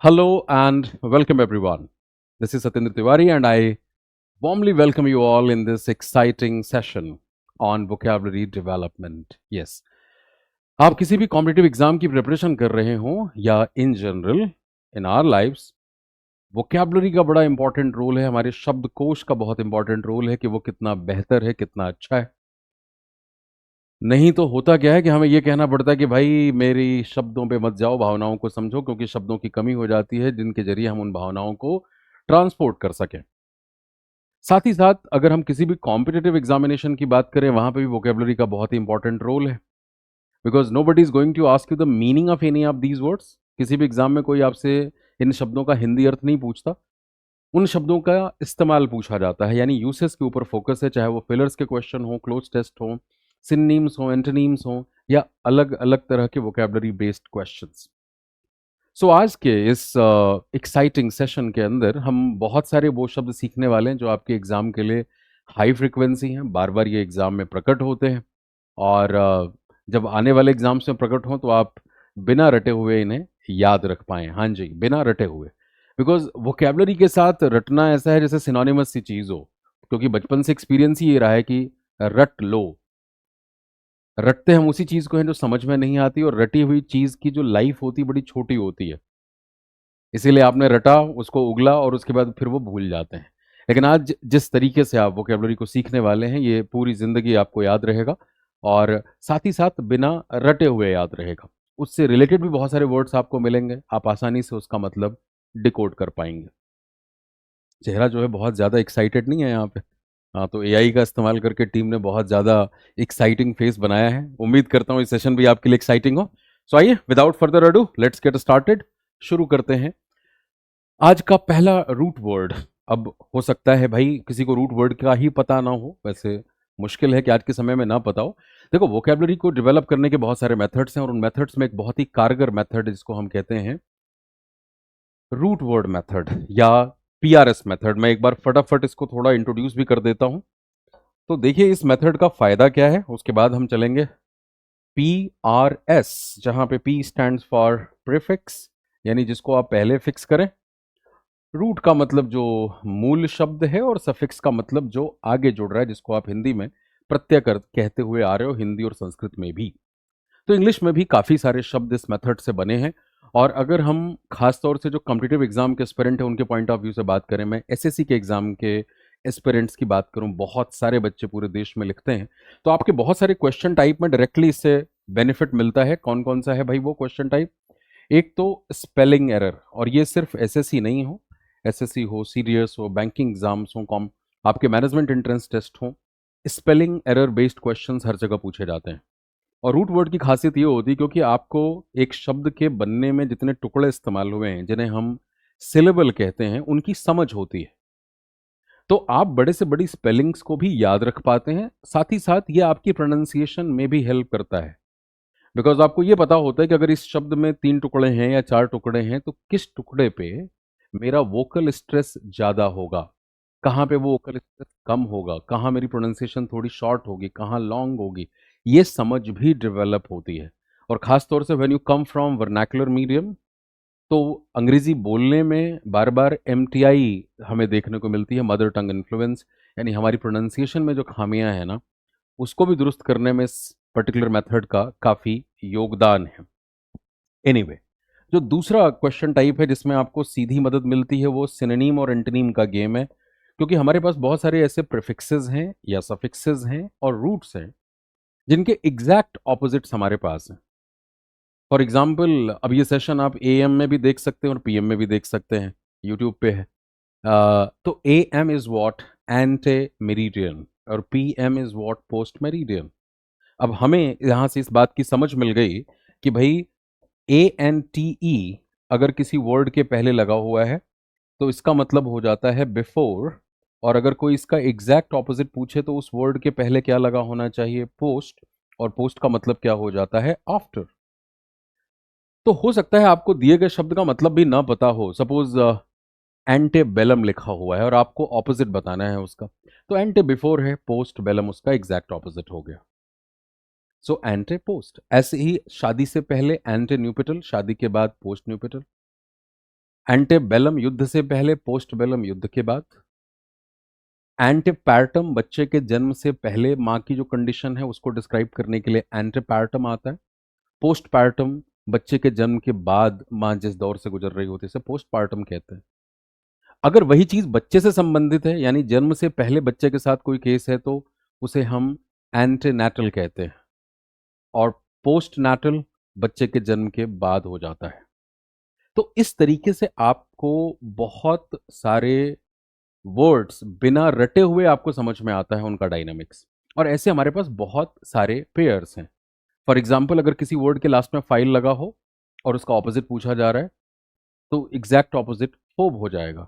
Hello and welcome everyone. This is Satyendra Tiwari and I warmly welcome you all in this exciting session on vocabulary development. Yes, आप किसी भी competitive exam की preparation कर रहे हो या in general in our lives vocabulary का बड़ा इंपॉर्टेंट रोल है, हमारे शब्दकोश का बहुत इंपॉर्टेंट रोल है कि वो कितना बेहतर है, कितना अच्छा है। नहीं तो होता क्या है कि हमें ये कहना पड़ता है कि भाई मेरी शब्दों पे मत जाओ, भावनाओं को समझो, क्योंकि शब्दों की कमी हो जाती है जिनके जरिए हम उन भावनाओं को ट्रांसपोर्ट कर सकें। साथ ही साथ अगर हम किसी भी कॉम्पिटिटिव एग्जामिनेशन की बात करें, वहां पे भी वोकेबलरी का बहुत ही इंपॉर्टेंट रोल है, because nobody is going to ask you the meaning of any of these words. किसी भी एग्जाम में कोई आपसे इन शब्दों का हिंदी अर्थ नहीं पूछता, उन शब्दों का इस्तेमाल पूछा जाता है, यानी यूसेस के ऊपर फोकस है, चाहे वो फिलर्स के क्वेश्चन हो, क्लोज टेस्ट हो, सिनोनिम्स हो, एंटोनिम्स हो, या अलग अलग तरह के वोकेबलरी बेस्ड क्वेश्चंस। सो आज के इस एक्साइटिंग सेशन के अंदर हम बहुत सारे वो शब्द सीखने वाले हैं जो आपके एग्जाम के लिए हाई फ्रिक्वेंसी हैं, बार बार ये एग्जाम में प्रकट होते हैं, और जब आने वाले एग्जाम्स में प्रकट हों तो आप बिना रटे हुए इन्हें याद रख पाएं। हाँ जी, बिना रटे हुए, बिकॉज वोकेबलरी के साथ रटना ऐसा है जैसे सिनोनिमस सी चीज़ हो, क्योंकि बचपन से एक्सपीरियंस ही ये रहा है कि रट लो। रटते हम उसी चीज़ को हैं जो समझ में नहीं आती, और रटी हुई चीज़ की जो लाइफ होती है बड़ी छोटी होती है, इसीलिए आपने रटा, उसको उगला और उसके बाद फिर वो भूल जाते हैं। लेकिन आज जिस तरीके से आप वोकेबलरी को सीखने वाले हैं, ये पूरी ज़िंदगी आपको याद रहेगा, और साथ ही साथ बिना रटे हुए याद रहेगा। उससे रिलेटेड भी बहुत सारे वर्ड्स आपको मिलेंगे, आप आसानी से उसका मतलब डिकोड कर पाएंगे। चेहरा जो है बहुत ज़्यादा एक्साइटेड नहीं है यहाँ पे। हाँ, तो एआई का इस्तेमाल करके टीम ने बहुत ज़्यादा एक्साइटिंग फेस बनाया है। उम्मीद करता हूँ इस सेशन भी आपके लिए एक्साइटिंग हो। सो आइए, without further ado, let's get started. शुरू करते हैं। आज का पहला रूट वर्ड। अब हो सकता है भाई किसी को रूट वर्ड का ही पता ना हो, वैसे मुश्किल है कि आज के समय में ना पता हो। देखो, वोकेबलरी को डेवलप करने के बहुत सारे मेथड्स हैं, और उन मेथड्स में एक बहुत ही कारगर मेथड है जिसको हम कहते हैं रूट वर्ड मेथड या पीआरएस मेथड। मैं एक बार फटाफट इसको थोड़ा इंट्रोड्यूस भी कर देता हूं। तो देखिए इस मेथड का फायदा क्या है, उसके बाद हम चलेंगे पी आर एस, जहां पे पी स्टैंड्स फॉर प्रीफिक्स, यानी जिसको आप पहले फिक्स करें। रूट का मतलब जो मूल शब्द है, और सफिक्स का मतलब जो आगे जुड़ रहा है, जिसको आप हिंदी में प्रत्यय कर कहते हुए आ रहे हो, हिंदी और संस्कृत में भी। तो इंग्लिश में भी काफ़ी सारे शब्द इस मेथड से बने हैं। और अगर हम खास तौर से जो कॉम्पिटिटिव एग्जाम के एस्पिरेंट हैं उनके पॉइंट ऑफ व्यू से बात करें, मैं एसएससी के एग्जाम के एस्पिरेंट्स की बात करूं, बहुत सारे बच्चे पूरे देश में लिखते हैं, तो आपके बहुत सारे क्वेश्चन टाइप में डायरेक्टली इससे बेनिफिट मिलता है। कौन कौन सा है भाई वो क्वेश्चन टाइप? एक तो स्पेलिंग एरर, और ये सिर्फ एसएससी नहीं हो, एसएससी हो, सीडीएस हो, बैंकिंग एग्जाम्स हो, कॉम आपके मैनेजमेंट एंट्रेंस टेस्ट हो, स्पेलिंग एरर बेस्ड क्वेश्चंस हर जगह पूछे जाते हैं। और रूट वर्ड की खासियत ये होती है क्योंकि आपको एक शब्द के बनने में जितने टुकड़े इस्तेमाल हुए हैं, जिन्हें हम सिलेबल कहते हैं, उनकी समझ होती है, तो आप बड़े से बड़ी स्पेलिंग्स को भी याद रख पाते हैं। साथ ही साथ ये आपकी प्रोनाउंसिएशन में भी हेल्प करता है, बिकॉज आपको ये पता होता है कि अगर इस शब्द में 3 टुकड़े हैं या 4 टुकड़े हैं, तो किस टुकड़े पे मेरा वोकल स्ट्रेस ज़्यादा होगा, कहाँ पे वो वोकल स्ट्रेस कम होगा, कहाँ मेरी प्रोनाउंसिएशन थोड़ी शॉर्ट होगी, कहाँ लॉन्ग होगी। ये समझ भी डेवलप होती है। और ख़ास तौर से when you come from vernacular medium, तो अंग्रेज़ी बोलने में बार बार एमटीआई हमें देखने को मिलती है, मदर टंग इन्फ्लुएंस, यानी हमारी प्रोनाउंसिएशन में जो खामियां हैं ना, उसको भी दुरुस्त करने में इस पर्टिकुलर मेथड का काफ़ी योगदान है। एनीवे, जो दूसरा क्वेश्चन टाइप है जिसमें आपको सीधी मदद मिलती है, वो सिनोनिम और एंटोनिम का गेम है, क्योंकि हमारे पास बहुत सारे ऐसे प्रीफिक्सेस हैं या सफिक्सेस हैं और रूट्स हैं जिनके एग्जैक्ट ऑपोजिट्स हमारे पास हैं। फॉर एग्जाम्पल, अब ये सेशन आप एएम में भी देख सकते हैं और पीएम में भी देख सकते हैं, यूट्यूब पे है। तो एएम इज व्हाट एंटे मेरिडियन, और PM is what post meridian. अब हमें यहाँ से इस बात की समझ मिल गई कि भाई ए एन टी ई अगर किसी वर्ड के पहले लगा हुआ है तो इसका मतलब हो जाता है बिफोर, और अगर कोई इसका एग्जैक्ट ऑपोजिट पूछे तो उस वर्ड के पहले क्या लगा होना चाहिए? पोस्ट, और पोस्ट का मतलब क्या हो जाता है? आफ्टर। तो हो सकता है आपको दिए गए शब्द का मतलब भी ना पता हो, सपोज एंटे बेलम लिखा हुआ है और आपको ऑपोजिट बताना है उसका, तो एंटे बिफोर है, पोस्ट बेलम उसका एग्जैक्ट ऑपोजिट हो गया। सो एंटे पोस्ट। ऐसे ही शादी से पहले एंटे न्यूपिटल, शादी के बाद पोस्ट न्यूपिटल। एंटेबेलम युद्ध से पहले, पोस्टबेलम युद्ध के बाद। एंटीपार्टम बच्चे के जन्म से पहले माँ की जो कंडीशन है उसको डिस्क्राइब करने के लिए एंटीपार्टम आता है। पोस्टपार्टम बच्चे के जन्म के बाद माँ जिस दौर से गुजर रही होती है उसे पोस्टपार्टम कहते हैं। अगर वही चीज बच्चे से संबंधित है यानी जन्म से पहले बच्चे के साथ कोई केस है तो उसे हम एंटीनेटल कहते हैं, और पोस्टनेटल बच्चे के जन्म के बाद हो जाता है। तो इस तरीके से आपको बहुत सारे वर्ड्स बिना रटे हुए आपको समझ में आता है उनका डायनामिक्स, और ऐसे हमारे पास बहुत सारे पेयर्स हैं। फॉर एग्जाम्पल, अगर किसी वर्ड के लास्ट में फाइल लगा हो और उसका ऑपोजिट पूछा जा रहा है तो एग्जैक्ट ऑपोजिट फोब हो जाएगा।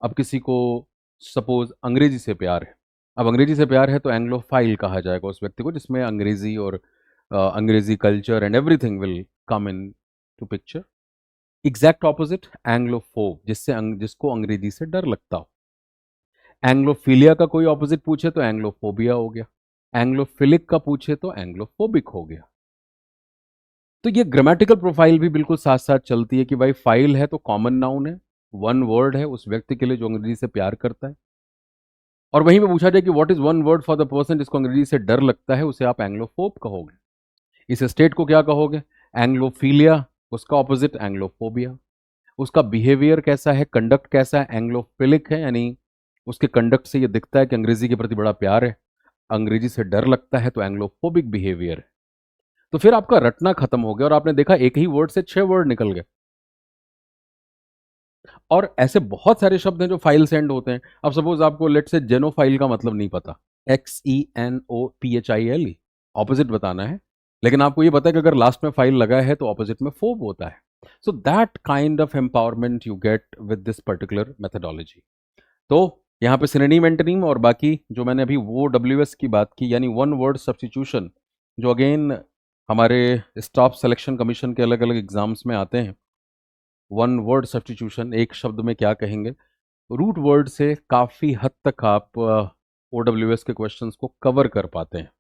अब किसी को सपोज अंग्रेजी से प्यार है, अब अंग्रेजी से प्यार है तो एंग्लोफाइल कहा जाएगा उस व्यक्ति को जिसमें अंग्रेजी और अंग्रेजी culture and everything will come into picture. Exact opposite anglophobe, जिसको अंग्रेजी से डर लगता हो। एंग्लोफिलिया का कोई ऑपोजिट पूछे तो एंग्लोफोबिया हो गया, एंग्लोफिलिक का पूछे तो एंग्लोफोबिक हो गया। तो ये ग्रामेटिकल प्रोफाइल भी बिल्कुल साथ साथ चलती है कि भाई फाइल है तो कॉमन नाउन है, वन वर्ड है उस व्यक्ति के लिए जो अंग्रेजी से प्यार करता है, और वहीं पे पूछा जाए कि what is one word for the person जिसको अंग्रेजी से डर लगता है, उसे आप एंग्लोफोब कहोगे। इस स्टेट को क्या कहोगे? एंग्लोफीलिया, उसका ऑपोजिट एंग्लोफोबिया। उसका बिहेवियर कैसा है, कंडक्ट कैसा है, एंग्लोफिलिक है, यानी उसके कंडक्ट से ये दिखता है कि अंग्रेजी के प्रति बड़ा प्यार है, अंग्रेजी से डर लगता है तो एंग्लोफोबिक बिहेवियर है। तो फिर आपका रटना खत्म हो गया और आपने देखा एक ही वर्ड से 6 वर्ड निकल गए। और ऐसे बहुत सारे शब्द हैं जो फाइल से एंड होते हैं। अब सपोज आपको लेट से जेनोफाइल का मतलब नहीं पता, XENOPHIL, ऑपोजिट बताना है, लेकिन आपको ये पता है कि अगर लास्ट में फाइल लगा है तो ऑपोजिट में फोब होता है। So that kind of empowerment you get with this particular methodology. तो यहाँ पे सिनोनिम एंटोनिम और बाकी जो मैंने अभी वो WS की बात की, यानी वन वर्ड सब्स्टिट्यूशन, जो अगेन हमारे स्टाफ सिलेक्शन कमीशन के अलग अलग एग्जाम्स में आते हैं। वन वर्ड सब्स्टिट्यूशन, एक शब्द में क्या कहेंगे, रूट वर्ड से काफ़ी हद तक आप OWS के क्वेश्चंस को कवर कर पाते हैं।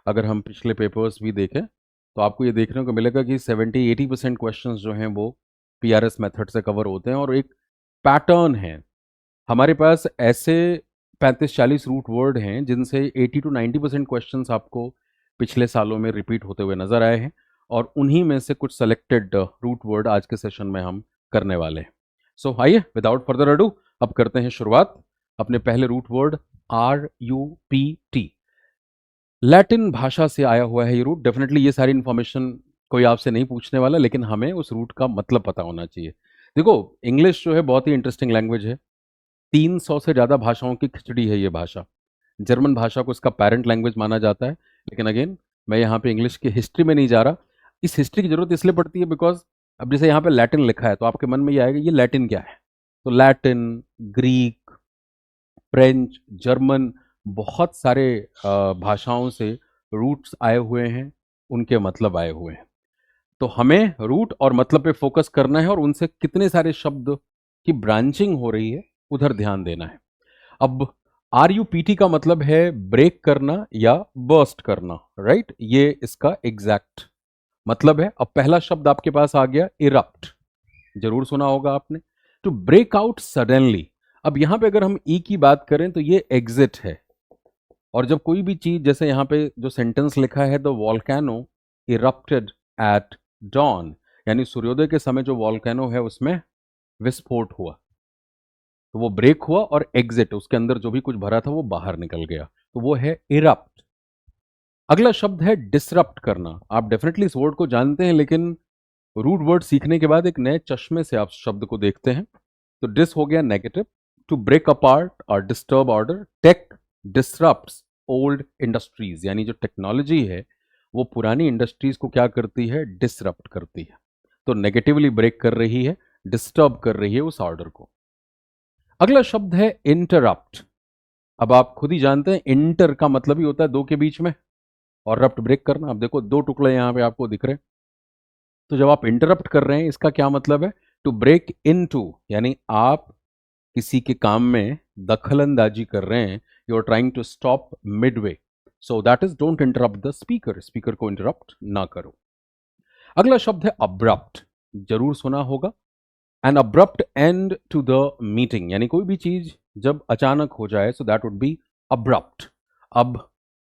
अगर हम पिछले पेपर्स भी देखें तो आपको ये देखने को मिलेगा कि 70-80% क्वेश्चंस जो हैं वो PRS मेथड से कवर होते हैं, और एक पैटर्न है हमारे पास। ऐसे 35-40 रूट वर्ड हैं जिनसे 80-90% क्वेश्चंस आपको पिछले सालों में रिपीट होते हुए नजर आए हैं, और उन्हीं में से कुछ सेलेक्टेड रूट वर्ड आज के सेशन में हम करने वाले हैं। सो आइए विदाउट फर्दर अडू अब करते हैं शुरुआत अपने पहले रूट वर्ड RUPT। लैटिन भाषा से आया हुआ है ये रूट। डेफिनेटली ये सारी इन्फॉर्मेशन कोई आपसे नहीं पूछने वाला, लेकिन हमें उस रूट का मतलब पता होना चाहिए। देखो, इंग्लिश जो है बहुत ही इंटरेस्टिंग लैंग्वेज है। 300 से ज़्यादा भाषाओं की खिचड़ी है ये भाषा। जर्मन भाषा को इसका पेरेंट लैंग्वेज माना जाता है, लेकिन अगेन मैं यहाँ पे इंग्लिश की हिस्ट्री में नहीं जा रहा। इस हिस्ट्री की जरूरत इसलिए पड़ती है बिकॉज अब जैसे यहाँ पे लैटिन लिखा है तो आपके मन में ये आएगा ये लैटिन क्या है। तो लैटिन, ग्रीक, फ्रेंच, जर्मन, बहुत सारे भाषाओं से रूट्स आए हुए हैं, उनके मतलब आए हुए हैं। तो हमें रूट और मतलब पे फोकस करना है और उनसे कितने सारे शब्द की ब्रांचिंग हो रही है उधर ध्यान देना है। अब RUPT का मतलब है ब्रेक करना या बर्स्ट करना, राइट? ये इसका एग्जैक्ट मतलब है। अब पहला शब्द आपके पास आ गया इरप्ट, जरूर सुना होगा आपने। To break out suddenly. अब यहां पे अगर हम ई की बात करें तो ये एग्जिट है, और जब कोई भी चीज, जैसे यहां पे जो सेंटेंस लिखा है the volcano erupted at dawn, यानी सूर्योदय के समय जो वॉल्केनो है उसमें विस्फोट हुआ, तो वो ब्रेक हुआ, और एग्जिट उसके अंदर जो भी कुछ भरा था वो बाहर निकल गया, तो वो है इरप्ट। अगला शब्द है डिसरप्ट करना। आप डेफिनेटली इस वर्ड को जानते हैं, लेकिन रूट वर्ड सीखने के बाद एक नए चश्मे से आप शब्द को देखते हैं। तो डिस हो गया नेगेटिव, टू ब्रेक अपार्ट और disturb order. Tech disrupts old industries, यानी जो टेक्नोलॉजी है वो पुरानी इंडस्ट्रीज को क्या करती है, डिसरप्ट करती है। तो नेगेटिवली ब्रेक कर रही है, डिस्टर्ब कर रही है उस ऑर्डर को। अगला शब्द है इंटरप्ट। अब आप खुद ही जानते हैं इंटर का मतलब ही होता है दो के बीच में, और रप्ट ब्रेक करना। अब देखो दो टुकड़े यहां पे आपको दिख रहे हैं, तो जब आप इंटरप्ट कर रहे हैं इसका क्या मतलब है, टू ब्रेक इनटू, यानी आप किसी के काम में दखल अंदाजी कर रहे हैं, you are trying to stop midway. So that is don't interrupt the speaker, speaker को इंटरप्ट ना करो। अगला शब्द है अब्रप्ट, जरूर सुना होगा। An abrupt end to the meeting, यानी कोई भी चीज जब अचानक हो जाए so that would be abrupt. अब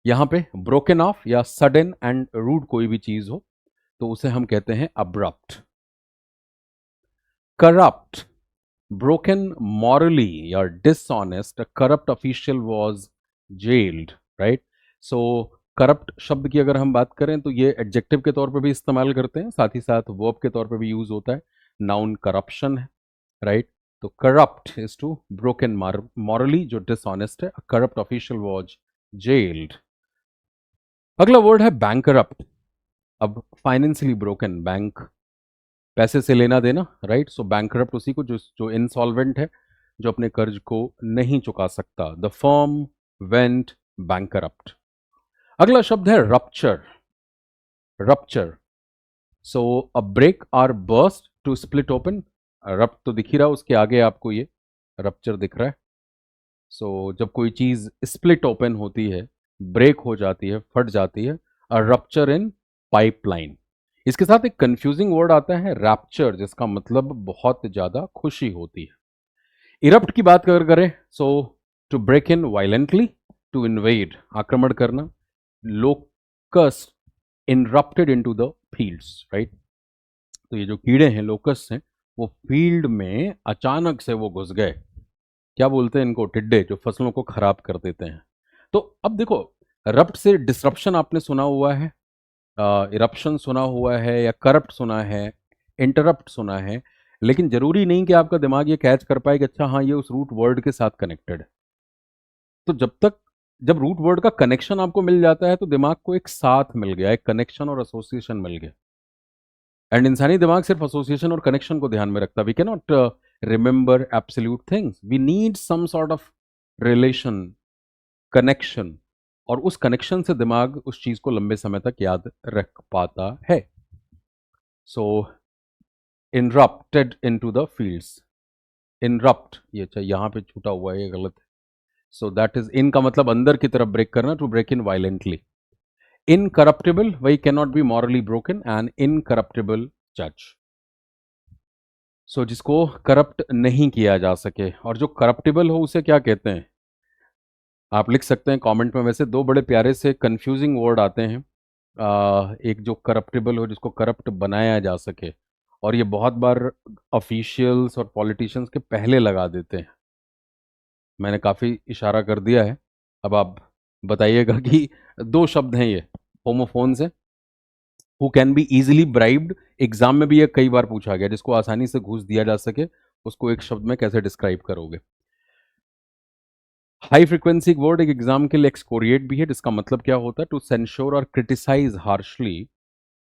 यहां पे ब्रोकन ऑफ या सडन एंड रूड कोई भी चीज हो तो उसे हम कहते हैं abrupt. Corrupt, broken morally or dishonest, a corrupt official was jailed, right? So corrupt शब्द की अगर हम बात करें तो ये एडजेक्टिव के तौर पे भी इस्तेमाल करते हैं, साथ ही साथ वर्ब के तौर पे भी यूज होता है। नाउन करप्शन है, राइट? तो corrupt is to broken morally, जो डिसऑनेस्ट है। Corrupt official was jailed. अगला वर्ड है बैंकरप्ट। अब फाइनेंशियली ब्रोकन, बैंक पैसे से लेना देना, राइट? सो बैंकरप्ट उसी को जो इंसॉल्वेंट है, जो अपने कर्ज को नहीं चुका सकता। The firm went bankrupt. अगला शब्द है rupture. Rupture, so a break or burst to split open. Rupt तो दिख ही रहा, उसके आगे आपको ये रप्चर दिख रहा है। सो जब कोई चीज स्प्लिट ओपन होती है, ब्रेक हो जाती है, फट जाती है, अ रप्चर इन पाइपलाइन। इसके साथ एक कंफ्यूजिंग वर्ड आता है रैप्चर, जिसका मतलब बहुत ज्यादा खुशी होती है। इरप्ट की बात अगर करें, so to break in violently, to invade आक्रमण करना। Locust irrupted into the fields, right? तो ये जो कीड़े हैं, लोकस्ट हैं, वो फील्ड में अचानक से वो घुस गए। क्या बोलते हैं इनको? टिड्डे, जो फसलों को खराब कर देते हैं। तो अब देखो, रप्ट से डिसरप्शन आपने सुना हुआ है, इरप्शन सुना हुआ है, या करप्ट सुना है, इंटरप्ट सुना है, लेकिन जरूरी नहीं कि आपका दिमाग ये कैच कर पाए कि अच्छा हाँ ये उस रूट वर्ड के साथ कनेक्टेड है। तो जब रूट वर्ड का कनेक्शन आपको मिल जाता है तो दिमाग को एक साथ मिल गया, एक कनेक्शन और एसोसिएशन मिल गया। एंड इंसानी दिमाग सिर्फ एसोसिएशन और कनेक्शन को ध्यान में रखता। We can not remember absolute things, we need some sort of relation, connection, और उस कनेक्शन से दिमाग उस चीज को लंबे समय तक याद रख पाता है। सो इनरप्टेड इनटू द फील्ड्स, इनरप्ट, ये अच्छा यहाँ पे छूटा हुआ है, ये गलत है। सो दैट इज, इन का मतलब अंदर की तरफ ब्रेक करना, to break in violently. Incorruptible, वही can not be morally broken, and incorruptible जज। सो जिसको करप्ट नहीं किया जा सके, और जो करप्टेबल हो उसे क्या कहते हैं? आप लिख सकते हैं कमेंट में। वैसे दो बड़े प्यारे से कंफ्यूजिंग वर्ड आते हैं। एक जो करप्टेबल हो, जिसको करप्ट बनाया जा सके, और ये बहुत बार ऑफिशियल्स और पॉलिटिशियंस के पहले लगा देते हैं। मैंने काफ़ी इशारा कर दिया है, अब आप बताइएगा कि दो शब्द हैं ये, होमोफोन्स हैं। Who can be easily bribed, exam में भी ये कई बार पूछा गया, जिसको आसानी से घूस दिया जा सके, उसको एक शब्द में कैसे डिस्क्राइब करोगे? हाई फ्रीक्वेंसी वर्ड एक एग्जाम के लिए एक्सकोरिएट भी है, जिसका मतलब क्या होता है? टू सेंश्योर और criticise harshly,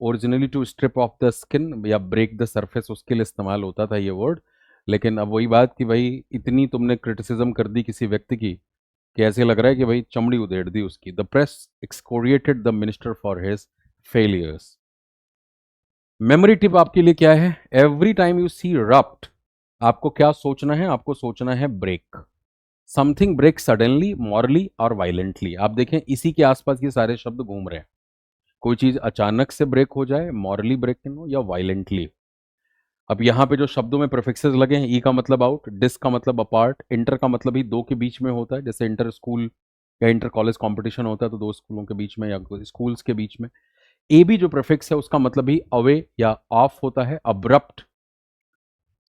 originally to strip off the skin या ब्रेक द सरफेस, उसके लिए इस्तेमाल होता था ये वर्ड। लेकिन अब वही बात कि भाई इतनी तुमने क्रिटिसिज्म कर दी किसी व्यक्ति की कि ऐसे लग रहा है कि भाई चमड़ी उधेड़ दी उसकी। The press excoriated the minister for his failures. Memory tip आपके लिए क्या है? Every time you see rupt, आपको क्या सोचना है? आपको सोचना है break. Something break suddenly, morally और वायलेंटली। आप देखें इसी के आसपास ये सारे शब्द घूम रहे हैं। कोई चीज अचानक से ब्रेक हो जाए, मॉरली ब्रेक हो, या वायलेंटली। अब यहाँ पे जो शब्दों में प्रीफिक्सेस लगे हैं, ई का मतलब आउट, डिस का मतलब अपार्ट, इंटर का मतलब ही दो के बीच में होता है, जैसे इंटर स्कूल या इंटर कॉलेज कंपटीशन होता है तो दो स्कूलों के बीच में या स्कूल्स के बीच में। ए भी जो प्रीफिक्स है उसका मतलब ही अवे या ऑफ होता है, अब्रप्ट।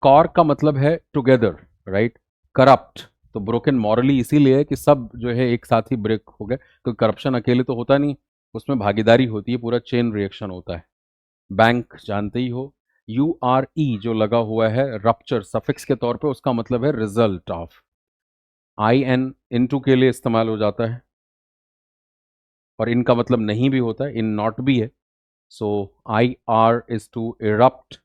कॉर का मतलब है टुगेदर, राइट? करप्ट, तो ब्रोकन मॉरली इसीलिए है कि सब जो है एक साथ ही ब्रेक हो गए, क्योंकि करप्शन अकेले तो होता नहीं, उसमें भागीदारी होती है, पूरा चेन रिएक्शन होता है। बैंक जानते ही हो, यू आर ई जो लगा हुआ है रप्चर सफिक्स के तौर पे, उसका मतलब है result of. I N into के लिए इस्तेमाल हो जाता है, और इनका मतलब नहीं भी होता है, इन नॉट भी है। So I R is to irrupt.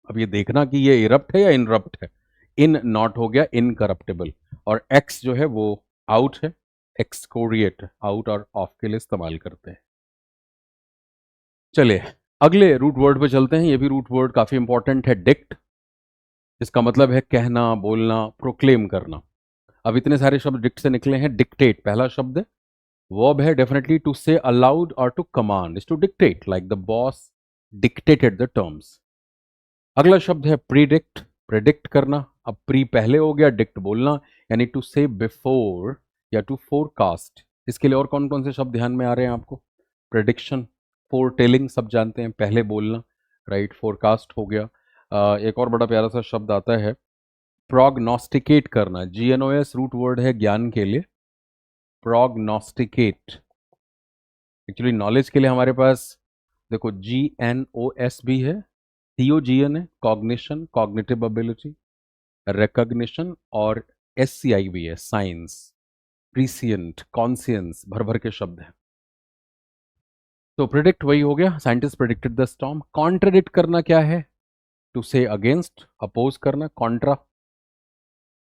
अब ये देखना कि ये इरप्ट है या इनरप्ट है। इन नॉट हो गया इनकरप्टेबल, और एक्स जो है वो आउट है, एक्सकोरिएट, आउट और ऑफ के लिए इस्तेमाल करते हैं। चलिए अगले रूट वर्ड पे चलते हैं। ये भी रूट वर्ड काफी इंपॉर्टेंट है, डिक्ट। इसका मतलब है कहना, बोलना, प्रोक्लेम करना। अब इतने सारे शब्द डिक्ट से निकले हैं। डिक्टेट पहला शब्द है, वर्ब है डेफिनेटली, टू से अलाउड और to command, is to dictate, like the boss dictated the terms. अगला शब्द है प्रीडिक्ट, प्रेडिक्ट करना। अब प्री पहले हो गया, डिक्ट बोलना, यानी टू से बिफोर या टू फोरकास्ट। इसके लिए और कौन कौन से शब्द ध्यान में आ रहे हैं आपको? प्रेडिक्शन, फोरटेलिंग सब जानते हैं, पहले बोलना, राइट। फोरकास्ट हो गया। एक और बड़ा प्यारा सा शब्द आता है प्रोग्नोस्टिकेट करना। GNOS रूट वर्ड है ज्ञान के लिए, प्रोग्नोस्टिकेट। एक्चुअली नॉलेज के लिए हमारे पास देखो GNOS भी है, COGN है, कॉग्निशन, कॉग्निटिव एबिलिटी, रिकॉग्निशन, और SCI भी है, साइंस, प्रीसियंट, कॉन्सियंस, भर भर के शब्द हैं। तो प्रिडिक्ट वही हो गया, scientist predicted the storm. Contradict करना क्या है? टू से अगेंस्ट, अपोज करना, कॉन्ट्रा।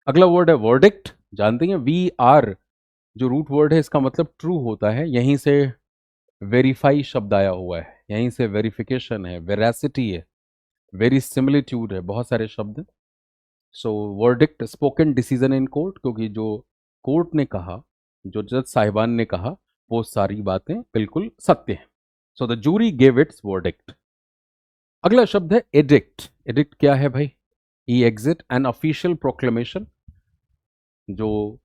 अगला वर्ड है वर्डिक्ट, जानते हैं VR जो रूट वर्ड है इसका मतलब ट्रू होता है, यहीं से वेरीफाई शब्द आया हुआ है, यहीं से वेरिफिकेशन है, वेरासिटी है, वेरी सिमिलिट्यूड है, बहुत सारे शब्द हैं। So verdict spoken decision in court, क्योंकि जो कोर्ट ने कहा, जो जज साहिबान ने कहा, वो सारी बातें बिल्कुल सत्य हैं। So the jury gave its verdict. अगला शब्द है एडिक्ट। एडिक्ट क्या है भाई? E exit an official proclamation, जो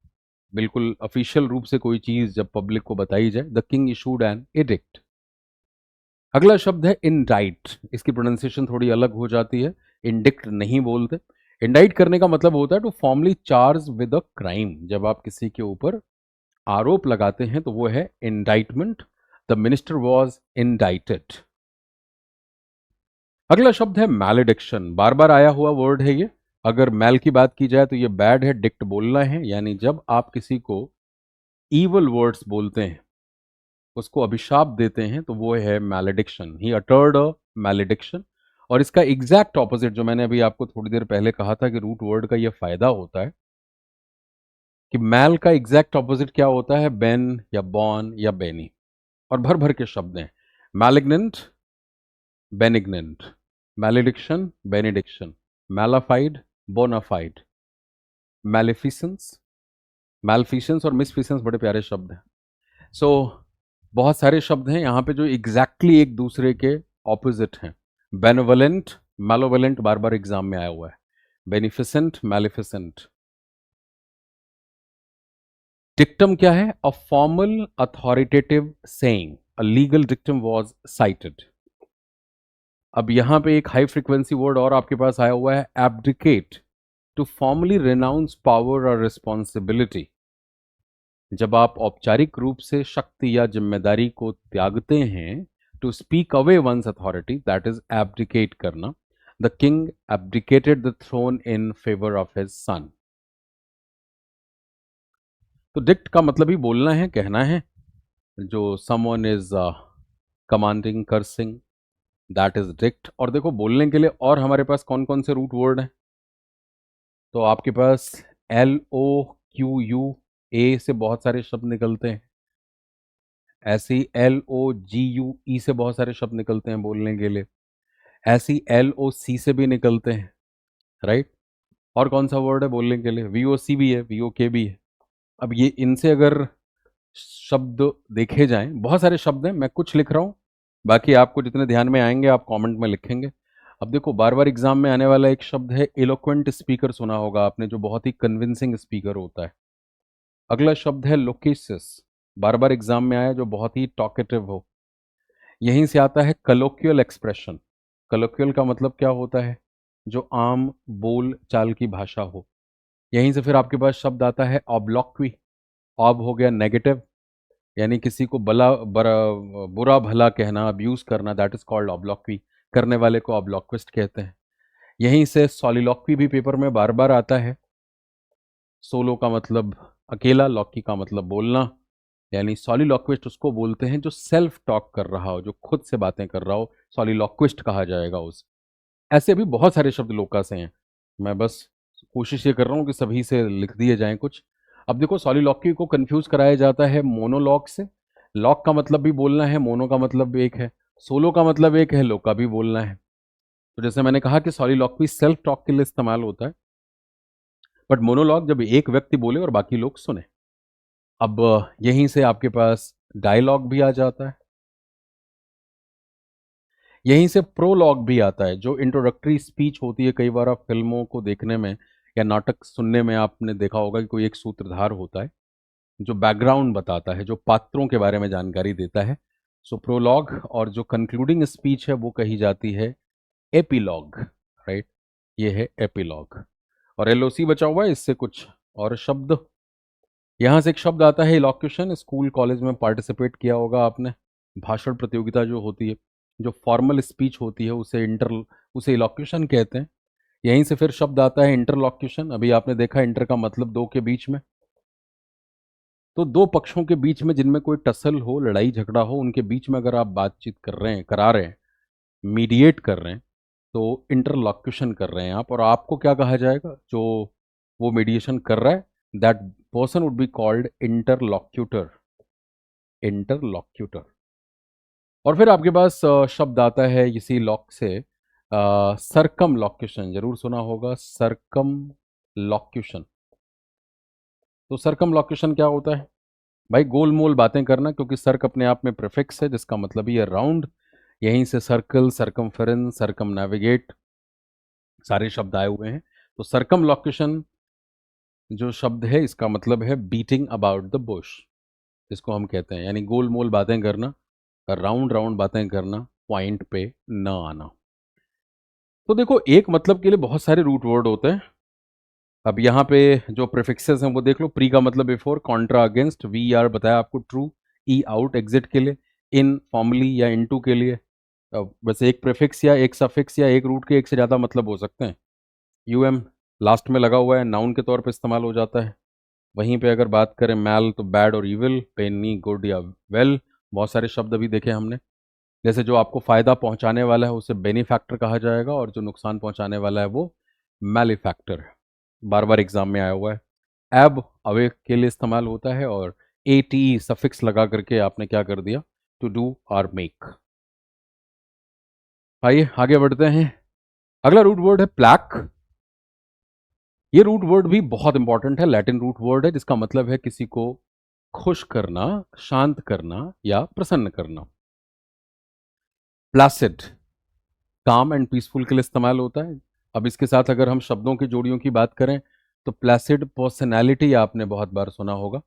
बिल्कुल ऑफिशियल रूप से कोई चीज जब पब्लिक को बताई जाए, the king issued an addict. अगला शब्द है इंडाइट। इसकी प्रोनाउंसिएशन थोड़ी अलग हो जाती है, इंडिक्ट नहीं बोलते। इंडाइट करने का मतलब होता है to formally charge with a crime. जब आप किसी के ऊपर आरोप लगाते हैं तो वो है indictment. The minister was indicted. अगला शब्द है मैलेडिक्शन, बार बार आया हुआ वर्ड है ये। अगर मैल की बात की जाए तो ये बैड है, डिक्ट बोलना है, यानी जब आप किसी को ईवल वर्ड्स बोलते हैं, उसको अभिशाप देते हैं, तो वो है मैलेडिक्शन। ही अटर्ड अ मैलेडिक्शन। और इसका एग्जैक्ट ऑपोजिट, जो मैंने अभी आपको थोड़ी देर पहले कहा था कि रूट वर्ड का ये फायदा होता है, कि मैल का एग्जैक्ट ऑपोजिट क्या होता है? बेन या बॉन या बेनी। और भर भर के शब्द हैं, मैलिग्नेंट, बेनिग्नेंट, मैलेडिक्शन, बेनिडिक्शन, मैलाफाइड, बोनाफाइड, मैलिफिसेंस। मैलफिसेंस और मिसफिसेंस बड़े प्यारे शब्द हैं। सो बहुत सारे शब्द हैं यहाँ पे जो एग्जैक्टली एक दूसरे के ऑपोजिट हैं। बेनोवलेंट, मैलोवलेंट बार बार एग्जाम में आया हुआ है। बेनिफिसेंट, मैलिफिसेंट। डिक्टम क्या है? A formal authoritative saying, a legal dictum was cited. अब यहां पे एक हाई फ्रीक्वेंसी वर्ड और आपके पास आया हुआ है, abdicate, to formally renounce power और रिस्पॉन्सिबिलिटी। जब आप औपचारिक रूप से शक्ति या जिम्मेदारी को त्यागते हैं, to speak away one's authority, that is abdicate करना। The king abdicated the throne in favour of his son. तो डिक्ट का मतलब ही बोलना है, कहना है। जो someone is commanding, cursing, that is dict. और देखो बोलने के लिए और हमारे पास कौन कौन से रूट वर्ड हैं? तो आपके पास LOQUA से बहुत सारे शब्द निकलते हैं, ऐसे ही LOGUE से बहुत सारे शब्द निकलते हैं बोलने के लिए, ऐसे ही LOC से भी निकलते हैं, राइट। और कौन सा वर्ड है बोलने के लिए? VOC भी है, VOK भी है। अब ये इनसे अगर शब्द देखे जाएं, बहुत सारे शब्द हैं, मैं कुछ लिख रहा हूं, बाकी आपको जितने ध्यान में आएंगे आप कमेंट में लिखेंगे। अब देखो बार बार एग्जाम में आने वाला एक शब्द है इलोक्वेंट स्पीकर, सुना होगा आपने, जो बहुत ही कन्विंसिंग स्पीकर होता है। अगला शब्द है लोकेसिस, बार बार एग्जाम में आया, जो बहुत ही टॉकेटिव हो। यहीं से आता है कलोक्यूअल एक्सप्रेशन। कलोक्यूअल का मतलब क्या होता है? जो आम बोल चाल की भाषा हो। यहीं से फिर आपके पास शब्द आता है ऑब्लॉक्वी। ऑब हो गया नेगेटिव, यानी किसी को बुरा भला कहना, अब्यूज करना, दैट इज कॉल्ड ऑब्लॉक्वी। करने वाले को ऑब्लॉक्विस्ट कहते हैं। यहीं से सॉलिलॉक्वी भी पेपर में बार बार आता है। सोलो का मतलब अकेला, लॉक्की का मतलब बोलना, यानी सॉलिलॉक्विस्ट उसको बोलते हैं जो सेल्फ टॉक कर रहा हो, जो खुद से बातें कर रहा हो, सॉलिलॉक्विस्ट कहा जाएगा उसे। ऐसे भी बहुत सारे शब्द लोका से हैं, मैं बस कोशिश ये कर रहा हूँ कि सभी से लिख दिए जाएं कुछ। अब देखो सॉलिलॉक्वी को कंफ्यूज कराया जाता है मोनोलॉग से। लॉक का मतलब भी बोलना है, मोनो का मतलब भी एक है, सोलो का मतलब एक है, लोका भी बोलना है। तो जैसे मैंने कहा कि सॉलिलॉक्वी सेल्फ टॉक के लिए इस्तेमाल होता है, बट मोनोलॉग जब एक व्यक्ति बोले और बाकी लोग सुने। अब यहीं से आपके पास डायलॉग भी आ जाता है। यहीं से प्रोलॉग भी आता है, जो इंट्रोडक्टरी स्पीच होती है। कई बार आप फिल्मों को देखने में या नाटक सुनने में आपने देखा होगा कि कोई एक सूत्रधार होता है जो बैकग्राउंड बताता है, जो पात्रों के बारे में जानकारी देता है। सो प्रोलॉग, और जो कंक्लूडिंग स्पीच है वो कही जाती है एपीलॉग, राइट। ये है एपीलॉग। और एलओसी बचा हुआ है, इससे कुछ और शब्द। यहाँ से एक शब्द आता है इलॉक्यूशन। स्कूल कॉलेज में पार्टिसिपेट किया होगा आपने। भाषण प्रतियोगिता जो होती है, जो फॉर्मल स्पीच होती है, उसे इलॉक्यूशन कहते हैं। यहीं से फिर शब्द आता है इंटरलॉक्यूशन। अभी आपने देखा इंटर का मतलब दो के बीच में। तो दो पक्षों के बीच में जिनमें कोई टसल हो, लड़ाई झगड़ा हो, उनके बीच में अगर आप बातचीत कर रहे हैं, करा रहे हैं, मीडिएट कर रहे हैं, तो इंटरलॉक्यूशन कर रहे हैं आप। और आपको क्या कहा जाएगा? जो वो मीडिएशन कर रहा है, that person would be called interlocutor. Interlocutor. और फिर आपके पास शब्द आता है इसी लॉक से, सरकम लॉक्यूशन। जरूर सुना होगा सरकम लॉक्यूशन। तो सरकम लॉक्यूशन क्या होता है भाई? गोल मोल बातें करना, क्योंकि सर्क अपने आप में प्रीफिक्स है जिसका मतलब ही है राउंड। यहीं से सर्कल, सरकमफेरेंस, सरकम नेविगेट सारे शब्द आए हुए हैं। तो सरकम लॉक्यूशन जो शब्द है, इसका मतलब है बीटिंग अबाउट द बुश, इसको हम कहते हैं। यानी गोल मोल बातें करना, राउंड राउंड बातें करना, पॉइंट पे न आना। तो देखो, एक मतलब के लिए बहुत सारे रूट वर्ड होते हैं। अब यहाँ पे जो प्रीफिक्सेस हैं वो देख लो। प्री का मतलब before, contra against, we are बताया आपको ट्रू, ई आउट एग्जिट के लिए, इन फॉर्मली या इनटू के लिए। बस एक प्रीफिक्स या एक सफिक्स या एक रूट के एक से ज़्यादा मतलब हो सकते हैं। यूएम लास्ट में लगा हुआ है, नाउन के तौर पे इस्तेमाल हो जाता है। वहीं पे अगर बात करें मैल, तो बैड और इविल, पेनी गुड या वेल। बहुत सारे शब्द अभी देखे हमने। जैसे जो आपको फ़ायदा पहुंचाने वाला है उसे बेनिफैक्टर कहा जाएगा, और जो नुकसान पहुंचाने वाला है वो मैलिफैक्टर है। बार बार एग्जाम में आया हुआ है। एब अवे के लिए इस्तेमाल होता है, और ए टी सफिक्स लगा करके आपने क्या कर दिया? टू डू और मेक। आइए आगे बढ़ते हैं। अगला रूट वर्ड है प्लैक। ये रूट वर्ड भी बहुत इंपॉर्टेंट है। लैटिन रूट वर्ड है जिसका मतलब है किसी को खुश करना, शांत करना या प्रसन्न करना। प्लासिड काम एंड पीसफुल के लिए इस्तेमाल होता है। अब इसके साथ अगर हम शब्दों की जोड़ियों की बात करें, तो प्लासिड पर्सनैलिटी आपने बहुत बार सुना होगा।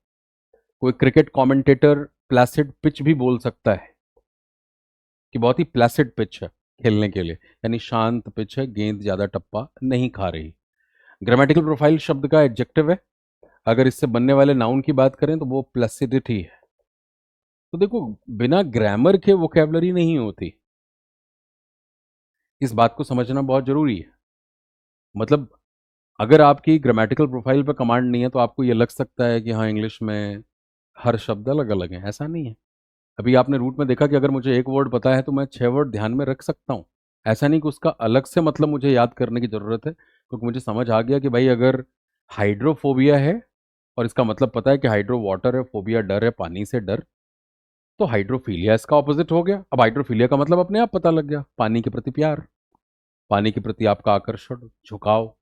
कोई क्रिकेट कमेंटेटर प्लासिड पिच भी बोल सकता है कि बहुत ही प्लासिड पिच है खेलने के लिए, यानी शांत पिच है, गेंद ज्यादा टप्पा नहीं खा रही। ग्रामेटिकल प्रोफाइल शब्द का एडजेक्टिव है। अगर इससे बनने वाले नाउन की बात करें तो वो प्लसिडिटी है। तो देखो, बिना ग्रामर के वोकेबलरी नहीं होती। इस बात को समझना बहुत जरूरी है। मतलब अगर आपकी ग्रामेटिकल प्रोफाइल पर कमांड नहीं है तो आपको ये लग सकता है कि हाँ, इंग्लिश में हर शब्द अलग अलग है। ऐसा नहीं है। अभी आपने रूट में देखा कि अगर मुझे एक वर्ड पता है तो मैं 6 वर्ड ध्यान में रख सकता हूँ। ऐसा नहीं कि उसका अलग से मतलब मुझे याद करने की ज़रूरत है, क्योंकि मुझे समझ आ गया कि भाई अगर हाइड्रोफोबिया है और इसका मतलब पता है कि हाइड्रो वाटर है, फोबिया डर है, पानी से डर, तो हाइड्रोफीलिया इसका ऑपोजिट हो गया। अब हाइड्रोफीलिया का मतलब अपने आप पता लग गया, पानी के प्रति प्यार, पानी के प्रति आपका आकर्षण, झुकाव।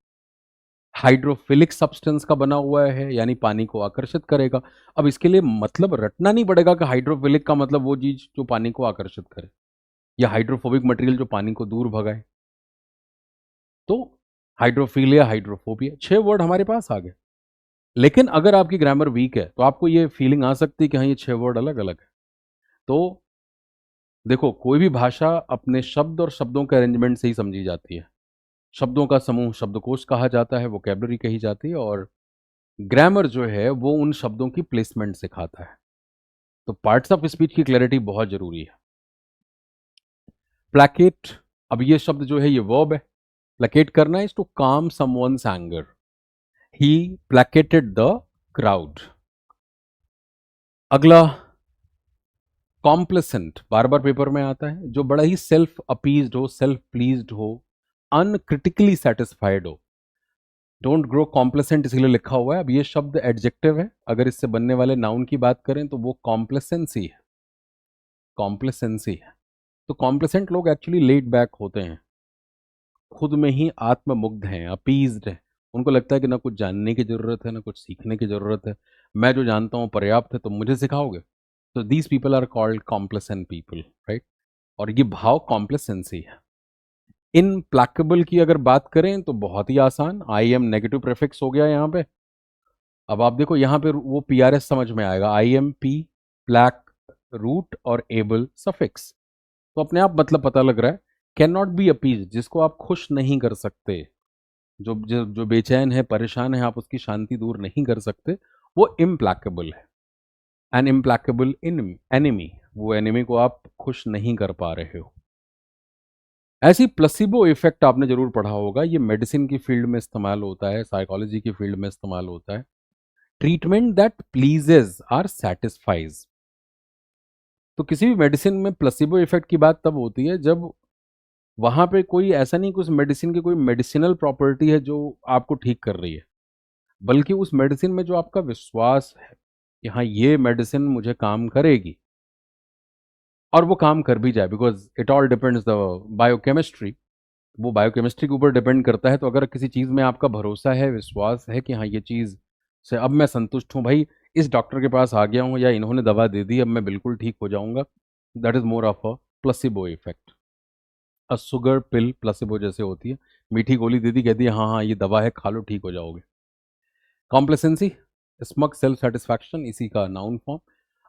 हाइड्रोफिलिक सब्सटेंस का बना हुआ है, यानी पानी को आकर्षित करेगा। अब इसके लिए मतलब रटना नहीं पड़ेगा कि हाइड्रोफिलिक का मतलब वो चीज जो पानी को आकर्षित करे, या हाइड्रोफोबिक मटेरियल जो पानी को दूर भगाए। तो हाइड्रोफीलिया, हाइड्रोफोबिया, 6 वर्ड हमारे पास आ गए। लेकिन अगर आपकी ग्रामर वीक है तो आपको ये फीलिंग आ सकती है कि हाँ, ये 6 वर्ड अलग अलग है। तो देखो, कोई भी भाषा अपने शब्द और शब्दों के अरेंजमेंट से ही समझी जाती है। शब्दों का समूह शब्दकोश कहा जाता है, वोकेबलरी कही जाती है, और ग्रामर जो है वो उन शब्दों की प्लेसमेंट सिखाता है। तो पार्ट्स ऑफ स्पीच की क्लैरिटी बहुत जरूरी है। प्लैकेट, अब ये शब्द जो है ये वर्ब है। प्लैकेट करना is to calm someone's anger. He placated the crowd. अगला कॉम्प्लेसेंट, बार बार पेपर में आता है, जो बड़ा ही सेल्फ अपीज्ड हो, सेल्फ प्लीज्ड हो, अनक्रिटिकली सेटिस्फाइड हो। डोंट ग्रो कॉम्प्लेसेंट इसलिए लिखा हुआ है। अब ये शब्द एडजेक्टिव है। अगर इससे बनने वाले नाउन की बात करें तो वो कॉम्प्लेसेंसी है। कॉम्प्लेसेंसी है। तो कॉम्प्लेसेंट लोग एक्चुअली लेड बैक होते हैं, खुद में ही आत्ममुग्ध हैं, अपीज्ड हैं। उनको लगता है कि ना कुछ जानने की जरूरत है, ना कुछ सीखने की जरूरत है। मैं जो जानता हूँ पर्याप्त है, तो मुझे सिखाओगे? तो these people are called complacent people, right. और ये भाव कॉम्प्लेसेंसी है। इनप्लैकेबल की अगर बात करें तो बहुत ही आसान, आई एम नेगेटिव प्रीफिक्स हो गया यहाँ पे। अब आप देखो यहाँ पे वो पीआरएस समझ में आएगा, आई एम पी प्लैक रूट और एबल सफिक्स, तो अपने आप मतलब पता लग रहा है। कैन नॉट बी अपीज, जिसको आप खुश नहीं कर सकते, जो बेचैन है, परेशान है, आप उसकी शांति दूर नहीं कर सकते, वो इम्प्लैकेबल है। एन इम्प्लैकेबल इन एनिमी, वो एनिमी को आप खुश नहीं कर पा रहे हो। ऐसी प्लेसिबो इफेक्ट आपने जरूर पढ़ा होगा, ये मेडिसिन की फील्ड में इस्तेमाल होता है, साइकोलॉजी की फील्ड में इस्तेमाल होता है। Treatment that pleases are satisfies. तो किसी भी मेडिसिन में प्लेसिबो इफेक्ट की बात तब होती है जब वहां पे कोई ऐसा नहीं कि उस मेडिसिन की कोई मेडिसिनल प्रॉपर्टी है जो आपको ठीक कर रही है, बल्कि उस मेडिसिन में जो आपका विश्वास है कि हाँ ये मेडिसिन मुझे काम करेगी, और वो काम कर भी जाए, because it all depends the biochemistry, वो बायोकेमिस्ट्री के ऊपर डिपेंड करता है। तो अगर किसी चीज़ में आपका भरोसा है, विश्वास है कि हाँ ये चीज़ से अब मैं संतुष्ट हूँ भाई, इस डॉक्टर के पास आ गया हूँ या इन्होंने दवा दे दी, अब मैं बिल्कुल ठीक हो जाऊंगा, that is more of a placebo effect. A sugar pill placebo जैसे होती है, मीठी गोली दे दी, कहती है हाँ हाँ ये दवा है, खा लो ठीक हो जाओगे। कॉम्प्लेसेंसी, स्मग सेल्फ सेटिस्फैक्शन, इसी का नाउन फॉर्म।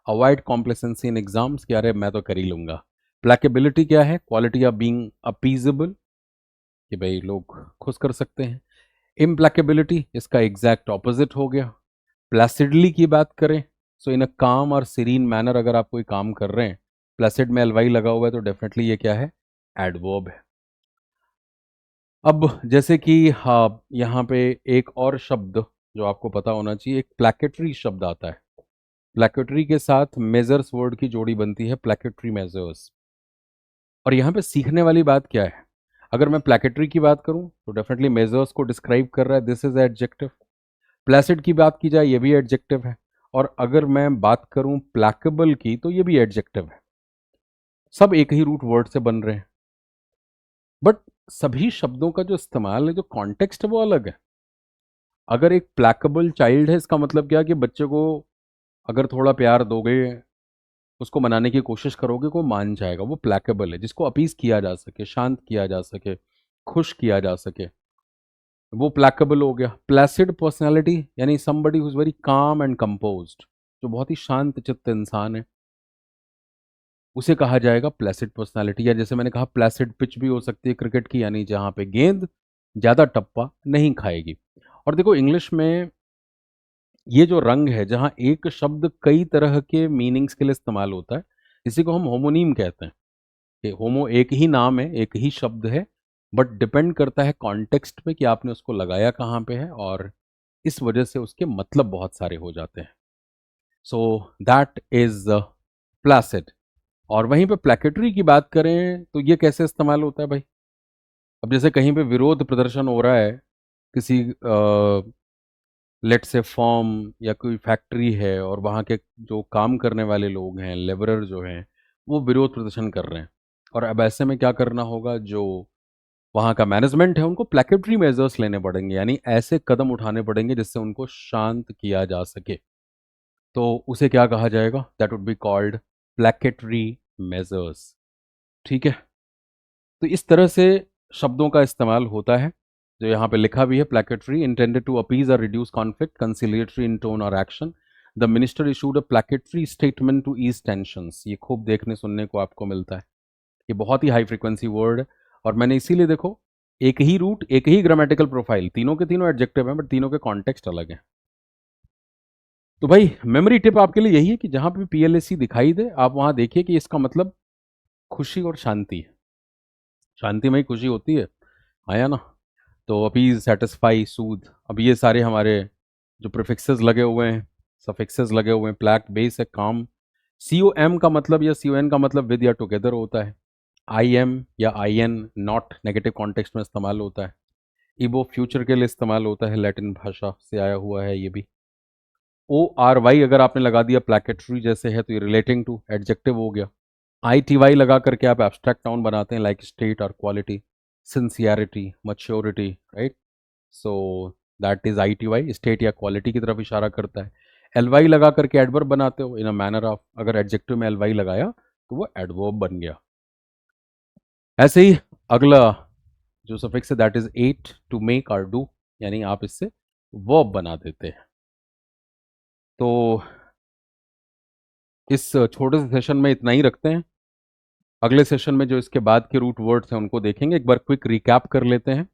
अवॉइड कॉम्प्लेसेंसी इन एग्जाम्स, क्या रहे मैं तो कर ही लूंगा। प्लेकेबिलिटी क्या है, क्वालिटी ऑफ बीइंग अपीजेबल, कि भाई लोग खुश कर सकते हैं। इम्प्लैकेबिलिटी इसका एग्जैक्ट ऑपोजिट हो गया। प्लासिडली की बात करें, सो इन अ काम और सीरीन मैनर, अगर आप कोई काम कर रहे हैं, प्लासिड में एलवाई लगा हुआ है, तो डेफिनेटली ये क्या है, एडवर्ब है। अब जैसे कि हाँ यहाँ पे एक और शब्द जो आपको पता होना चाहिए, एक प्लैकेटरी शब्द आता है। प्लैकेटरी के साथ मेजर्स वर्ड की जोड़ी बनती है, प्लैकेटरी मेजर्स। और यहाँ पे सीखने वाली बात क्या है, अगर मैं प्लैकेटरी की बात करूं तो डेफिनेटली मेजर्स को डिस्क्राइब कर रहा है, दिस इज एडजेक्टिव। प्लेसिड की बात की जाए, ये भी एडजेक्टिव है। और अगर मैं बात करूं प्लैकेबल की, तो ये भी एडजेक्टिव है। सब एक ही रूट वर्ड से बन रहे हैं, बट सभी शब्दों का जो इस्तेमाल है, जो कॉन्टेक्स्ट है, वो अलग है। अगर एक प्लैकेबल चाइल्ड है, इसका मतलब क्या कि बच्चे को अगर थोड़ा प्यार दोगे, उसको मनाने की कोशिश करोगे, वो मान जाएगा, वो प्लैकेबल है। जिसको अपीज किया जा सके, शांत किया जा सके, खुश किया जा सके, वो प्लैकेबल हो गया। प्लेसिड पर्सनैलिटी यानी somebody who is very calm and composed, जो बहुत ही शांत चित्त इंसान है, उसे कहा जाएगा प्लेसिड पर्सनैलिटी। या जैसे मैंने कहा, प्लेसिड पिच भी हो सकती है क्रिकेट की, यानी जहां पे गेंद ज्यादा टप्पा नहीं खाएगी। और देखो इंग्लिश में ये जो रंग है, जहां एक शब्द कई तरह के मीनिंग्स के लिए इस्तेमाल होता है, इसी को हम होमोनीम कहते हैं। कि होमो एक ही नाम है, एक ही शब्द है, बट डिपेंड करता है कॉन्टेक्स्ट पे कि आपने उसको लगाया कहाँ पे है, और इस वजह से उसके मतलब बहुत सारे हो जाते हैं। सो दैट इज प्लासिड। और वहीं पे प्लेकेटरी की बात करें तो ये कैसे इस्तेमाल होता है भाई। अब जैसे कहीं पे विरोध प्रदर्शन हो रहा है, किसी लेट से फॉर्म या कोई फैक्ट्री है, और वहाँ के जो काम करने वाले लोग हैं, लेबरर जो हैं, वो विरोध प्रदर्शन कर रहे हैं। और अब ऐसे में क्या करना होगा, जो वहाँ का मैनेजमेंट है, उनको प्लेकेटरी मेजर्स लेने पड़ेंगे, यानी ऐसे कदम उठाने पड़ेंगे जिससे उनको शांत किया जा सके। तो उसे क्या कहा जाएगा, that would be called placatory measures. ठीक है। तो इस तरह से शब्दों का इस्तेमाल होता है, जो यहाँ पे लिखा भी है, प्लेकेटरी इंटेंडेड टू अपीज और reduce conflict, conciliatory in tone और action. The minister issued a placatory statement to ease tensions. ये खूब देखने सुनने को आपको मिलता है, ये बहुत ही हाई फ्रीक्वेंसी वर्ड है। और मैंने इसीलिए देखो, एक ही रूट, एक ही ग्रामेटिकल प्रोफाइल, तीनों के तीनों एडजेक्टिव हैं, बट तीनों के कॉन्टेक्स्ट अलग हैं। तो भाई मेमोरी टिप आपके लिए यही है कि जहां पे पीएलएसी दिखाई दे, आप वहां देखिए कि इसका मतलब खुशी और शांति है। शांति में ही खुशी होती है, आया ना। तो अपीज, सेटिस्फाई, सूद, अब ये सारे हमारे जो प्रीफिक्सेस लगे हुए हैं, सफिक्सेस लगे हुए हैं। प्लैक बेस है, काम। सी ओ एम का मतलब या सी ओ एन का मतलब विद या टुगेदर होता है। आई एम या I N not negative context में इस्तेमाल होता है। इबो फ्यूचर के लिए इस्तेमाल होता है, लैटिन भाषा से आया हुआ है ये भी। ओ आर वाई अगर आपने लगा दिया प्लैकेटरी जैसे है, तो ये रिलेटिंग टू एडजेक्टिव हो गया। आई टी वाई लगा करके आप एब्स्ट्रैक्ट नाउन बनाते हैं, लाइक स्टेट और quality, sincerity, maturity, right. So that is I T Y, state या क्वालिटी की तरफ इशारा करता है। एल वाई लगा करके एडवर्ब बनाते हो, इन अ मैनर ऑफ, अगर एडजेक्टिव में एल वाई लगाया तो वो एडवर्ब बन गया। ऐसे ही अगला जो सफिक्स है that is ate, to make और डू, यानी आप इससे वर्ब बना देते हैं। तो इस छोटे से सेशन में इतना ही रखते हैं। अगले सेशन में जो इसके बाद के रूट वर्ड्स हैं उनको देखेंगे। एक बार क्विक रिकैप कर लेते हैं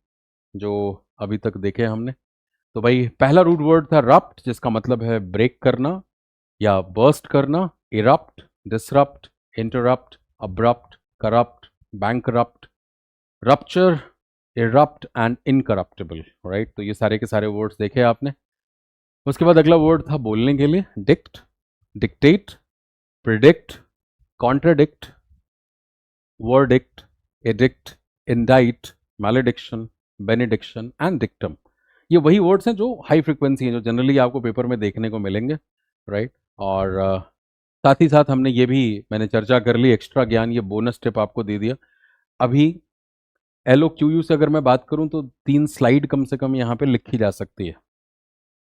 जो अभी तक देखे हमने। तो भाई पहला रूट वर्ड था रप्ट, जिसका मतलब है ब्रेक करना या बर्स्ट करना। Erupt, disrupt, interrupt, abrupt, corrupt, bankrupt, rupture, erupt and incorruptible. Right, तो ये सारे के सारे वर्ड्स देखे आपने। उसके बाद अगला वर्ड था बोलने के लिए dict, dictate, predict, contradict, verdict, addict, indict, malediction, benediction and dictum. ये वही वर्ड्स हैं जो हाई फ्रिक्वेंसी हैं, जो जनरली आपको पेपर में देखने को मिलेंगे। राइट, और साथ ही साथ हमने ये भी मैंने चर्चा कर ली, एक्स्ट्रा ज्ञान, ये बोनस टिप आपको दे दिया। अभी LOQU से अगर मैं बात करूं तो 3 स्लाइड कम से कम यहाँ पे लिखी जा सकती है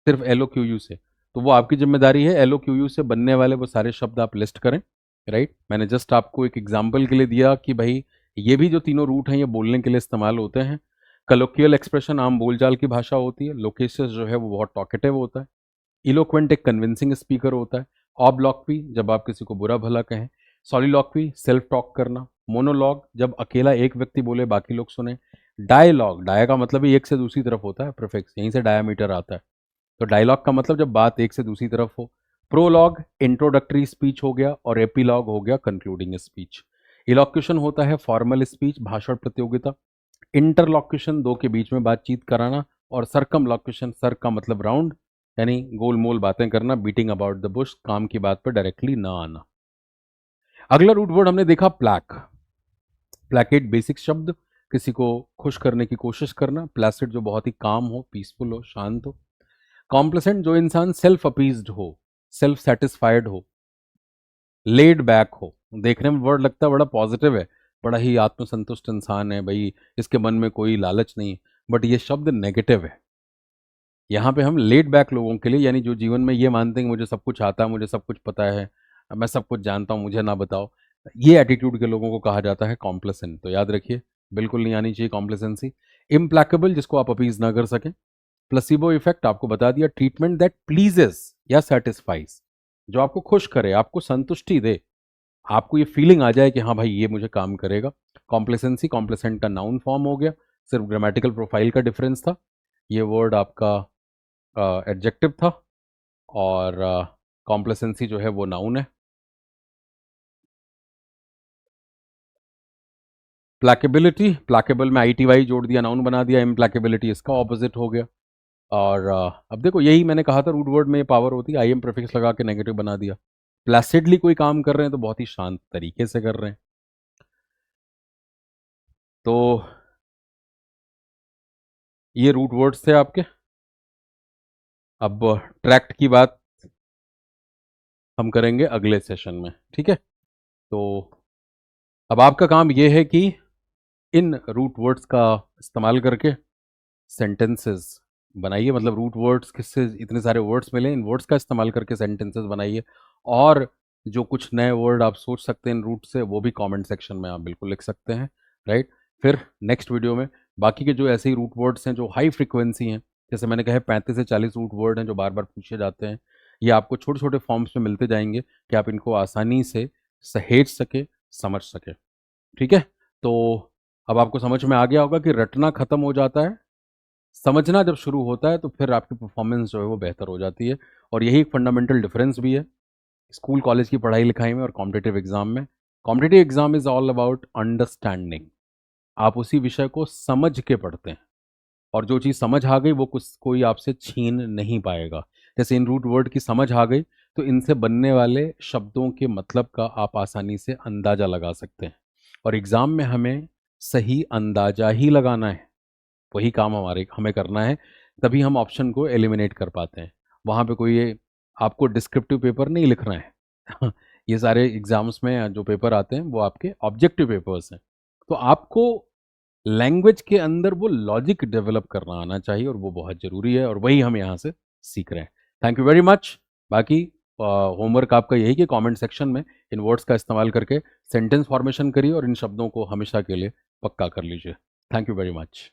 सिर्फ LOQU से। तो वो आपकी जिम्मेदारी है, LOQU से बनने वाले वो सारे शब्द आप लिस्ट करें। राइट, मैंने जस्ट आपको एक एग्जाम्पल के लिए दिया कि भाई ये भी जो तीनों रूट हैं ये बोलने के लिए इस्तेमाल होते हैं। कलोकियल एक्सप्रेशन आम बोलचाल की भाषा होती है। लोकेशियस जो है वो बहुत टॉकेटिव होता है। इलोक्वेंट एक कन्विंसिंग स्पीकर होता है। ऑब्लॉक्वी जब आप किसी को बुरा भला कहें। सॉलिलॉक्वी सेल्फ टॉक करना। मोनोलॉग जब अकेला एक व्यक्ति बोले बाकी लोग सुने। डायलॉग, डाया का मतलब ही एक से दूसरी तरफ होता है, प्रीफिक्स यहीं से डायामीटर आता है। तो डायलॉग का मतलब जब बात एक से दूसरी तरफ हो। प्रोलॉग इंट्रोडक्टरी स्पीच हो गया और एपीलॉग हो गया कंक्लूडिंग स्पीच। इलॉक्यूशन होता है फॉर्मल स्पीच, भाषण प्रतियोगिता। इंटरलॉक्यूशन दो के बीच में बातचीत कराना। और सर्कमलॉक्यूशन, सर का मतलब राउंड, यानी गोल मोल बातें करना। बीटिंग अबाउट द बुश, काम की बात पर डायरेक्टली ना आना। अगला रूट वर्ड हमने देखा प्लैक। प्लैकेट बेसिक शब्द, किसी को खुश करने की कोशिश करना। प्लासिड जो बहुत ही काम हो, पीसफुल हो, शांत हो। कॉम्प्लेसेंट जो इंसान सेल्फ अपीज्ड हो, सेल्फ सेटिस्फाइड हो, लेड बैक हो। देखने में वर्ड लगता है बड़ा पॉजिटिव है, बड़ा ही आत्मसंतुष्ट इंसान है भाई, इसके मन में कोई लालच नहीं है, बट ये शब्द नेगेटिव है। यहाँ पे हम लेड बैक लोगों के लिए, यानी जो जीवन में ये मानते हैं कि मुझे सब कुछ आता है, मुझे सब कुछ पता है, मैं सब कुछ जानता हूँ, मुझे ना बताओ, ये एटीट्यूड के लोगों को कहा जाता है कॉम्प्लेसेंट। तो याद रखिए, बिल्कुल नहीं आनी चाहिए कॉम्प्लेसेंसी। इम्प्लैकेबल जिसको आप अपीज ना कर सकें। प्लेसिबो इफेक्ट आपको बता दिया, ट्रीटमेंट दैट प्लीजेस या सेटिस्फाइज, जो आपको खुश करे, आपको संतुष्टि दे, आपको ये फीलिंग आ जाए कि हाँ भाई ये मुझे काम करेगा। कॉम्प्लेसेंसी, कॉम्प्लेसेंट का नाउन फॉर्म हो गया, सिर्फ ग्रामेटिकल प्रोफाइल का डिफरेंस था। ये वर्ड आपका एडजेक्टिव था और कॉम्प्लेसेंसी जो है वो नाउन है। प्लैकेबिलिटी, प्लैकेबल में ITY जोड़ दिया, नाउन बना दिया। इम्प्लैकेबिलिटी इसका ऑपोजिट हो गया। और अब देखो यही मैंने कहा था, रूट वर्ड में ये पावर होती है, IM प्रीफिक्स लगा के नेगेटिव बना दिया। प्लासिडली कोई काम कर रहे हैं तो बहुत ही शांत तरीके से कर रहे हैं। तो ये रूट वर्ड्स थे आपके। अब ट्रैक्ट की बात हम करेंगे अगले सेशन में, ठीक है। तो अब आपका काम ये है कि इन रूट वर्ड्स का इस्तेमाल करके सेंटेंसेस बनाइए। मतलब रूट वर्ड्स किससे इतने सारे वर्ड्स मिले, इन वर्ड्स का इस्तेमाल करके सेंटेंसेस बनाइए। और जो कुछ नए वर्ड आप सोच सकते हैं इन रूट से, वो भी कमेंट सेक्शन में आप बिल्कुल लिख सकते हैं। राइट, फिर नेक्स्ट वीडियो में बाकी के जो ऐसे ही रूट वर्ड्स हैं जो हाई फ्रिक्वेंसी हैं, जैसे मैंने कहा 35 से 40 रूट वर्ड हैं जो बार बार पूछे जाते हैं, ये आपको छोटे छोटे फॉर्म्स में मिलते जाएंगे कि आप इनको आसानी से सहेज सके, समझ सके। ठीक है, तो अब आपको समझ में आ गया होगा कि रटना खत्म हो जाता है, समझना जब शुरू होता है तो फिर आपकी परफॉर्मेंस जो है वो बेहतर हो जाती है। और यही एक फंडामेंटल डिफरेंस भी है स्कूल कॉलेज की पढ़ाई लिखाई में और कॉम्पिटिटिव एग्जाम में। Competitive exam is all about understanding, आप उसी विषय को समझ के पढ़ते हैं और जो चीज़ समझ आ गई वो कुछ कोई आपसे छीन नहीं पाएगा। जैसे इन रूट वर्ड की समझ आ गई तो इनसे बनने वाले शब्दों के मतलब का आप आसानी से अंदाज़ा लगा सकते हैं। और एग्ज़ाम में हमें सही अंदाज़ा ही लगाना है, वही काम हमें करना है, तभी हम ऑप्शन को एलिमिनेट कर पाते हैं। वहाँ पे कोई ये आपको डिस्क्रिप्टिव पेपर नहीं लिखना है ये सारे एग्जाम्स में जो पेपर आते हैं वो आपके ऑब्जेक्टिव पेपर्स हैं। तो आपको लैंग्वेज के अंदर वो लॉजिक डेवलप करना आना चाहिए और वो बहुत ज़रूरी है और वही हम यहाँ से सीख रहे हैं। Thank you very much. बाकी होमवर्क आपका यही कि कमेंट सेक्शन में इन वर्ड्स का इस्तेमाल करके सेंटेंस फॉर्मेशन करिए और इन शब्दों को हमेशा के लिए पक्का कर लीजिए। Thank you very much.